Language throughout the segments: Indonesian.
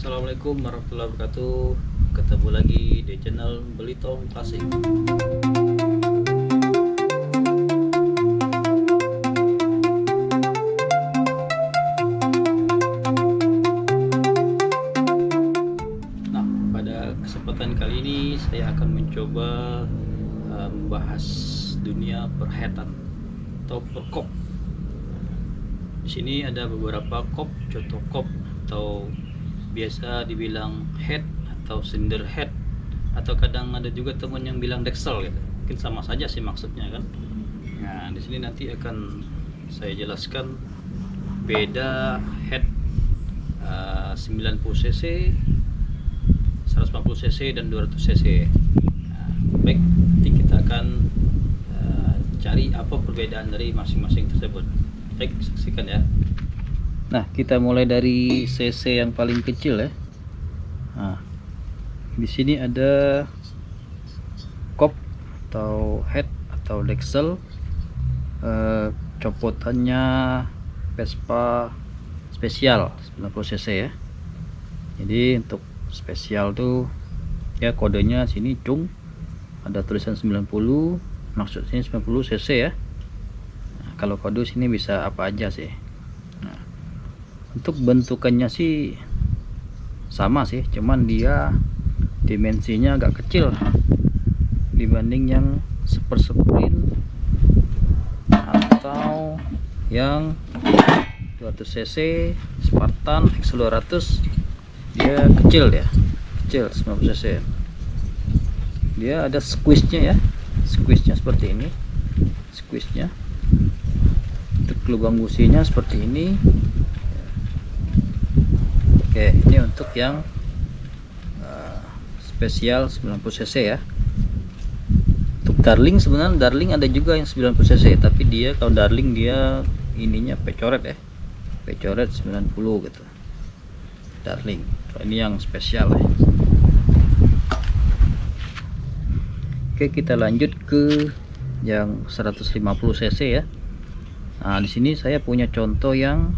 Assalamualaikum warahmatullahi wabarakatuh. Ketemu lagi di channel Belitong Klasik. Nah, pada kesempatan kali ini saya akan mencoba membahas dunia perheadan atau perkop. Di sini ada beberapa kop, contoh kop atau biasa dibilang head atau cylinder head, atau kadang ada juga teman yang bilang dexel gitu. Mungkin sama saja sih maksudnya kan. Nah, di sini nanti akan saya jelaskan beda head 90 cc, 150 cc dan 200 cc. Nah, baik, nanti kita akan cari apa perbedaan dari masing-masing tersebut. Baik, saksikan ya. Nah, kita mulai dari cc yang paling kecil ya. Nah, di sini ada kop atau head atau dexel, copotannya Vespa spesial 90 cc ya. Jadi untuk spesial tuh ya kodenya sini cung, ada tulisan 90, maksudnya 90 cc ya. Nah, kalau kode sini bisa apa aja sih. Nah, untuk bentukannya sih sama sih, cuman dia dimensinya agak kecil dibanding yang super sprint atau yang 200 cc Spartan X200. Dia kecil ya, kecil 90 cc. Dia ada squeeze-nya ya, squeeze-nya seperti ini, squeeze-nya. Untuk lubang businya seperti ini. Oke, ini untuk yang spesial 90 cc ya. Untuk Darling, sebenarnya Darling ada juga yang 90 cc, tapi dia kalau Darling dia ininya pecoret ya, pecoret 90 gitu Darling. Kalau ini yang spesial ya. Oke, kita lanjut ke yang 150 cc ya. Nah, di sini saya punya contoh yang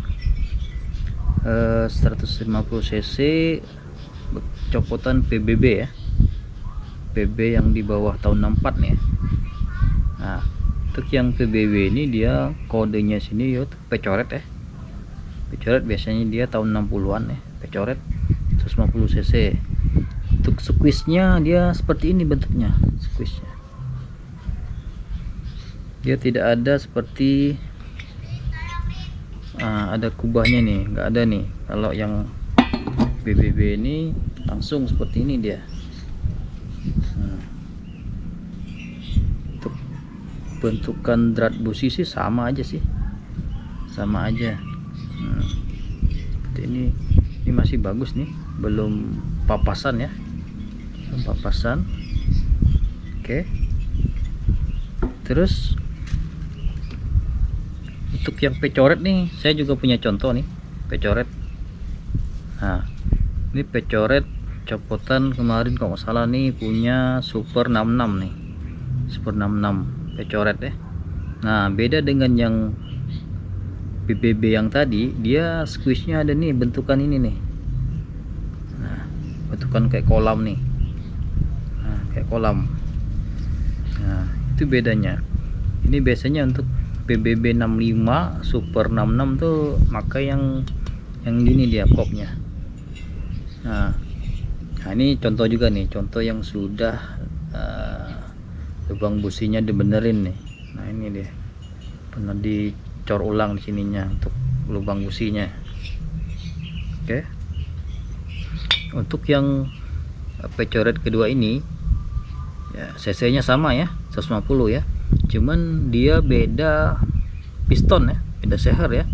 150 cc copotan PBB ya, PB yang di bawah tahun 64 nih ya. Nah, untuk yang PBB ini dia kodenya sini ya pecoret ya, pecoret biasanya dia tahun 60-an ya, pecoret 150 cc. Untuk squeeze nya dia seperti ini bentuknya, squeeze nya dia tidak ada seperti ada kubahnya nih, nggak ada nih. Kalau yang BBB ini langsung seperti ini dia. Untuk bentukan drat busi sih sama aja sih, sama aja. Seperti ini masih bagus nih, belum papasan ya, belum papasan. Oke, terus untuk yang pecoret nih saya juga punya contoh nih, pecoret. Nah, ini pecoret copotan kemarin kalau nggak salah nih punya Super 66 nih, Super 66 pecoret ya. Nah, beda dengan yang BBB yang tadi, dia squeeze nya ada nih bentukan ini nih. Nah, bentukan kayak kolam nih. Nah, kayak kolam. Nah, itu bedanya. Ini biasanya untuk PBB 65, Super 66 tuh maka yang gini dia kopnya. Nah, ini contoh juga nih, contoh yang sudah lubang businya dibenerin nih. Nah, ini dia pernah dicor ulang di sininya untuk lubang businya. Oke. Untuk yang pecoret kedua ini ya, cc nya sama ya, 150 ya, cuman dia beda piston ya, beda seher ya.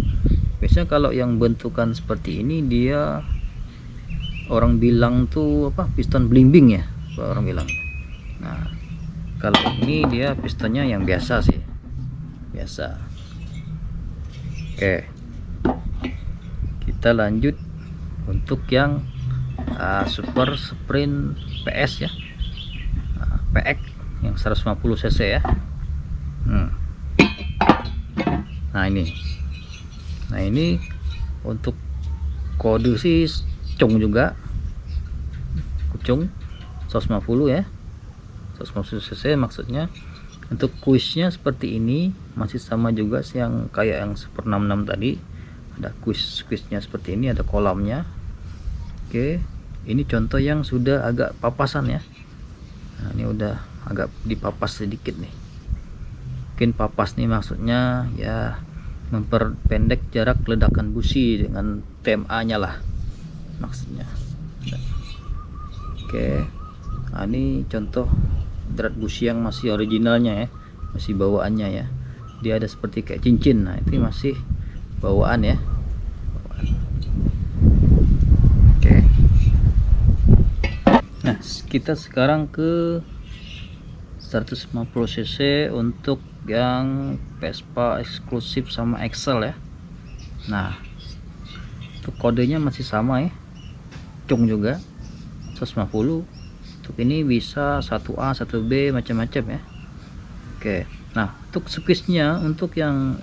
Biasanya kalau yang bentukan seperti ini dia orang bilang tuh apa, piston blimbing ya orang bilang. Nah, kalau ini dia pistonnya yang biasa sih, biasa. Oke, kita lanjut untuk yang super sprint PS ya, PX yang 150 cc ya. Nah, ini untuk kode sih cung juga, kucung 150 ya, 150 cc maksudnya. Untuk kuisnya seperti ini, masih sama juga sih yang kayak yang Super 66 tadi. Ada kuisnya seperti ini, ada kolamnya. Oke, ini contoh yang sudah agak papasan ya. Nah, ini udah agak dipapas sedikit nih. Mungkin papas nih maksudnya ya memperpendek jarak ledakan busi dengan TMA nya lah maksudnya. Oke, nah ini contoh drat busi yang masih originalnya ya, masih bawaannya ya. Dia ada seperti kayak cincin. Nah itu masih bawaan ya, bawaan. Oke, nah kita sekarang ke 150 cc untuk yang Vespa eksklusif sama Excel ya. Nah untuk kodenya masih sama ya, cung juga 150. Untuk ini bisa 1A 1B macam-macam ya. Oke, nah untuk squeeze-nya untuk yang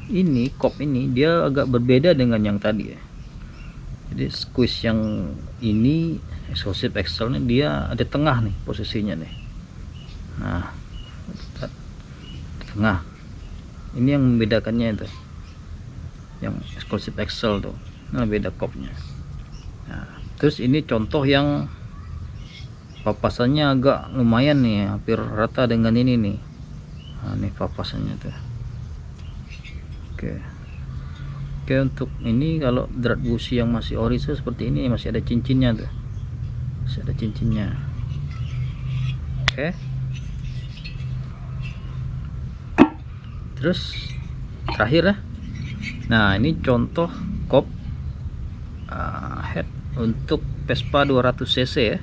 ini kop ini dia agak berbeda dengan yang tadi ya. Jadi squeeze yang ini eksklusif Excel nya dia ada tengah nih posisinya nih. Nah tengah ini yang membedakannya itu, yang eksklusif Excel tuh, nah beda kopnya. Nah terus ini contoh yang papasannya agak lumayan nih, hampir rata dengan ini nih. Nah ini papasannya tuh. Oke, untuk ini kalau drat busi yang masih ori seperti ini masih ada cincinnya tuh, masih ada cincinnya. Oke, terus terakhir ya, nah ini contoh kop head untuk Vespa 200 cc ya,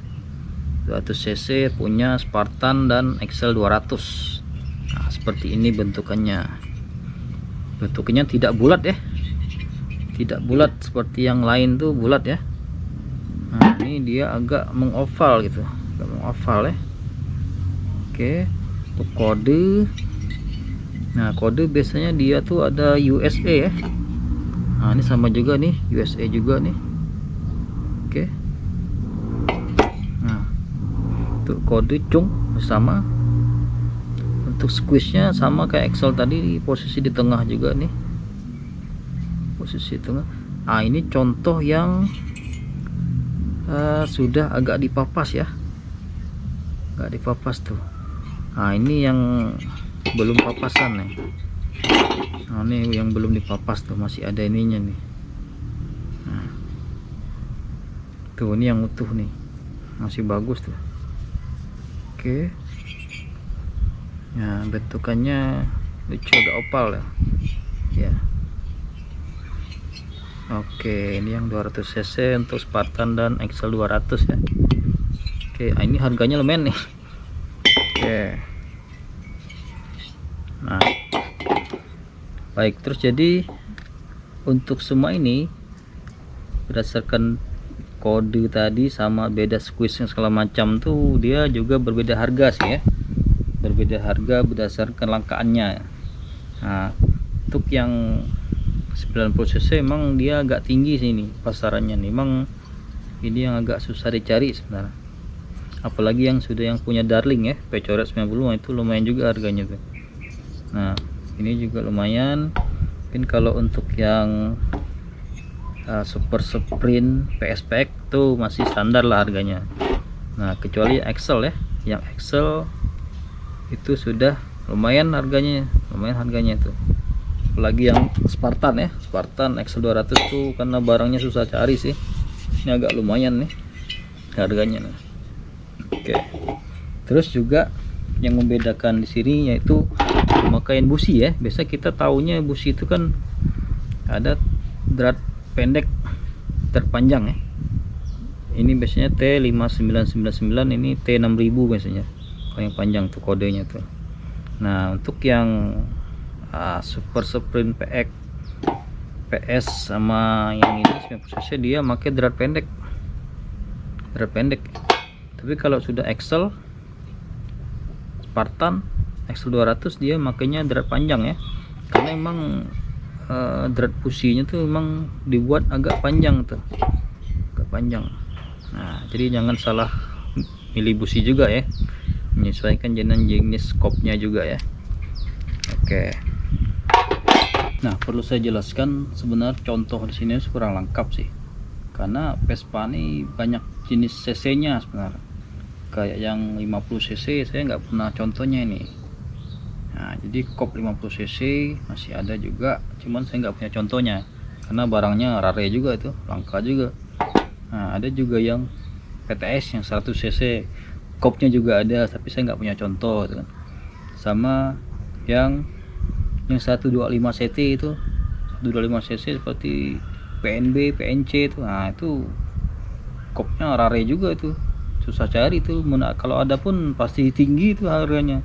200 cc punya Spartan dan Excel 200. Nah seperti ini bentukannya. Bentuknya tidak bulat ya, tidak bulat seperti yang lain tuh bulat ya. Nah ini dia agak mengoval gitu, agak mengoval ya. Oke, untuk kode, nah kode biasanya dia tuh ada USA ya. Nah ini sama juga nih, USA juga nih. Oke, nah untuk kode cung sama. Untuk squeeze nya sama kayak Excel tadi, posisi di tengah juga nih, posisi tengah. Nah ini contoh yang sudah agak dipapas ya, agak dipapas tuh. Nah ini yang belum papasan nih. Nah ini yang belum dipapas tuh, masih ada ininya nih. Nah, tuh ini yang utuh nih, masih bagus tuh. Oke, nah bentukannya lucu, agak opal ya. Ya. Oke, ini yang 200 cc untuk Spartan dan Excel 200 ya. Oke, ini harganya lumayan nih. Oke, nah baik, terus jadi untuk semua ini berdasarkan kode tadi sama beda squeeze yang segala macam tuh, dia juga berbeda harga sih ya, berbeda harga berdasarkan langkaannya. Nah untuk yang 90 cc emang dia agak tinggi sini pasarannya nih, emang ini yang agak susah dicari sebenarnya, apalagi yang sudah yang punya Darling ya, P-coret 90 itu lumayan juga harganya tuh. Nah ini juga lumayan. Mungkin kalau untuk yang Super Sprint PSPX tuh masih standar lah harganya. Nah kecuali Excel ya, yang Excel itu sudah lumayan harganya, tuh. Apalagi yang Spartan ya, Spartan Excel 200 tuh karena barangnya susah cari sih, ini agak lumayan nih harganya nih. Oke, terus juga yang membedakan di sini yaitu pemakaian busi ya. Biasa kita taunya busi itu kan ada drat pendek terpanjang ya, ini biasanya T5999, ini T6000 biasanya kalau yang panjang tuh kodenya tuh. Nah untuk yang Super Sprint PX PS sama yang ini 90 cc dia pakai drat pendek, tapi kalau sudah Excel Spartan Excel 200 dia makanya drat panjang ya, karena emang drat businya tuh emang dibuat agak panjang tuh, agak panjang. Nah, jadi jangan salah milih busi juga ya, menyesuaikan dengan jenis skopnya juga ya. Oke. Nah, perlu saya jelaskan, sebenarnya contoh di sini kurang lengkap sih, karena Vespa ini banyak jenis cc-nya sebenarnya. Kayak yang 50 cc saya nggak pernah contohnya ini. Nah, jadi kop 50 cc masih ada juga, cuman saya nggak punya contohnya karena barangnya rare juga, itu langka juga. Nah, ada juga yang PTS yang 100 cc, kopnya juga ada, tapi saya nggak punya contoh gitu kan. Sama yang 125 cc itu, 125 cc seperti PNB, PNC itu. Nah, itu kopnya rare juga, itu susah cari tuh, kalau ada pun pasti tinggi itu harganya.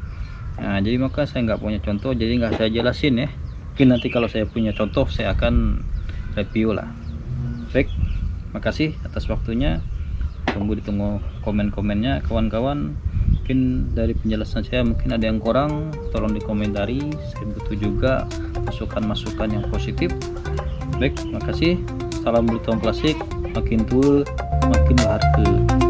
Nah, jadi maka saya nggak punya contoh, jadi nggak saya jelasin ya. Mungkin nanti kalau saya punya contoh saya akan review lah. Baik, makasih atas waktunya, ditunggu komen-komennya kawan-kawan. Mungkin dari penjelasan saya mungkin ada yang kurang, tolong dikomentari, saya butuh juga masukan-masukan yang positif. Baik, makasih. Salam Bulu Tong Klasik, makin tua makin berharga.